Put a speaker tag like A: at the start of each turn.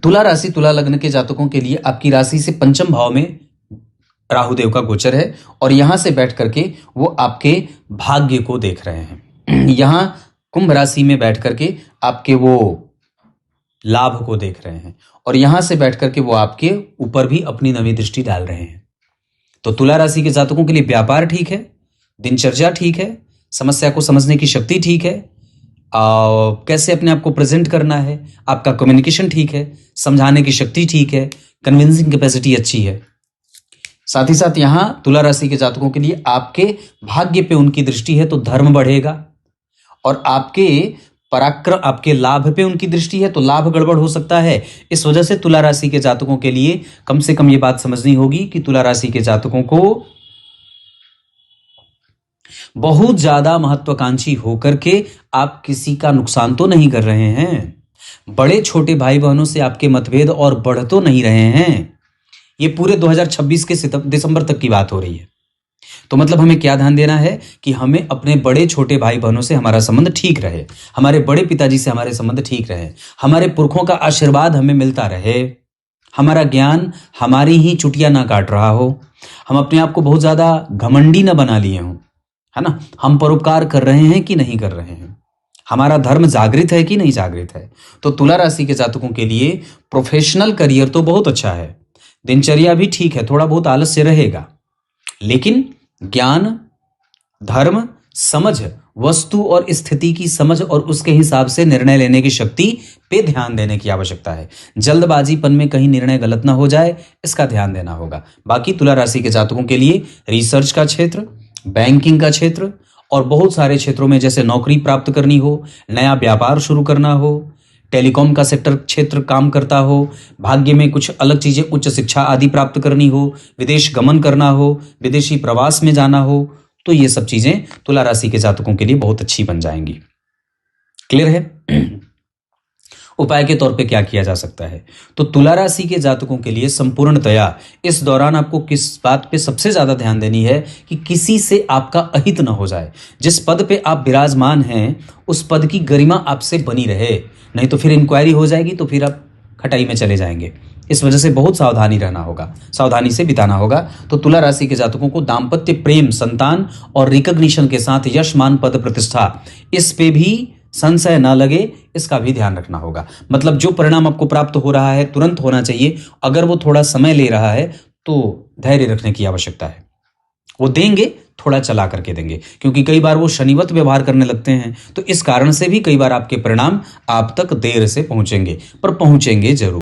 A: तुला राशि तुला लग्न के जातकों के लिए आपकी राशि से पंचम भाव में राहुदेव का गोचर है और यहां से बैठ करके वो आपके भाग्य को देख रहे हैं। यहां कुंभ राशि में बैठ करके आपके वो लाभ को देख रहे हैं और यहां से बैठ करके वो आपके ऊपर भी अपनी नवी दृष्टि डाल रहे हैं। तो तुला राशि के जातकों के लिए व्यापार ठीक है, दिनचर्या ठीक है, समस्या को समझने की शक्ति ठीक है, कैसे अपने आप को प्रेजेंट करना है, आपका कम्युनिकेशन ठीक है, समझाने की शक्ति ठीक है, कन्विंसिंग कैपेसिटी अच्छी है। साथ ही साथ यहां तुला राशि के जातकों के लिए आपके भाग्य पे उनकी दृष्टि है तो धर्म बढ़ेगा और आपके पराक्रम, आपके लाभ पे उनकी दृष्टि है तो लाभ गड़बड़ हो सकता है। इस वजह से तुला राशि के जातकों के लिए कम से कम ये बात समझनी होगी कि तुला राशि के जातकों को बहुत ज्यादा महत्वाकांक्षी होकर के आप किसी का नुकसान तो नहीं कर रहे हैं। बड़े छोटे भाई बहनों से आपके मतभेद और बढ़ तो नहीं रहे हैं। ये पूरे 2026 के दिसंबर तक की बात हो रही है। तो मतलब हमें क्या ध्यान देना है कि हमें अपने बड़े छोटे भाई बहनों से हमारा संबंध ठीक रहे, हमारे बड़े पिताजी से हमारे संबंध ठीक रहे, हमारे पुरखों का आशीर्वाद हमें मिलता रहे, हमारा ज्ञान हमारी ही चुटिया ना काट रहा हो, हम अपने आप को बहुत ज्यादा घमंडी ना बना लिए हों, है ना, हम परोपकार कर रहे हैं कि नहीं कर रहे हैं, हमारा धर्म जागृत है कि नहीं जागृत है। तो तुला राशि के जातकों के लिए प्रोफेशनल करियर तो बहुत अच्छा है, दिनचर्या भी ठीक है, थोड़ा बहुत आलस्य रहेगा, लेकिन ज्ञान, धर्म, समझ, वस्तु और स्थिति की समझ और उसके हिसाब से निर्णय लेने की शक्ति पे ध्यान देने की आवश्यकता है। जल्दबाजीपन में कहीं निर्णय गलत ना हो जाए, इसका ध्यान देना होगा। बाकी तुला राशि के जातकों के लिए रिसर्च का क्षेत्र, बैंकिंग का क्षेत्र और बहुत सारे क्षेत्रों में जैसे नौकरी प्राप्त करनी हो, नया व्यापार शुरू करना हो, टेलीकॉम का सेक्टर क्षेत्र काम करता हो, भाग्य में कुछ अलग चीजें, उच्च शिक्षा आदि प्राप्त करनी हो, विदेश गमन करना हो, विदेशी प्रवास में जाना हो, तो ये सब चीजें तुला राशि के जातकों के लिए बहुत अच्छी बन जाएंगी। क्लियर है? उपाय के तौर पे क्या किया जा सकता है? तो तुला राशि के जातकों के लिए संपूर्णतया इस दौरान आपको किस बात पे सबसे ज्यादा ध्यान देनी है कि किसी से आपका अहित न हो जाए। जिस पद पे आप विराजमान हैं उस पद की गरिमा आपसे बनी रहे, नहीं तो फिर इंक्वायरी हो जाएगी तो फिर आप खटाई में चले जाएंगे। इस वजह से बहुत सावधानी रहना होगा, सावधानी से बिताना होगा। तो तुला राशि के जातकों को दाम्पत्य, प्रेम, संतान और रिकॉग्निशन के साथ यश, मान, पद, प्रतिष्ठा, इस पे भी संशय ना लगे, इसका भी ध्यान रखना होगा। मतलब जो परिणाम आपको प्राप्त हो रहा है तुरंत होना चाहिए, अगर वो थोड़ा समय ले रहा है तो धैर्य रखने की आवश्यकता है। वो देंगे, थोड़ा चला करके देंगे, क्योंकि कई बार वो शनिवत व्यवहार करने लगते हैं, तो इस कारण से भी कई बार आपके परिणाम आप तक देर से पहुंचेंगे, पर पहुंचेंगे जरूर।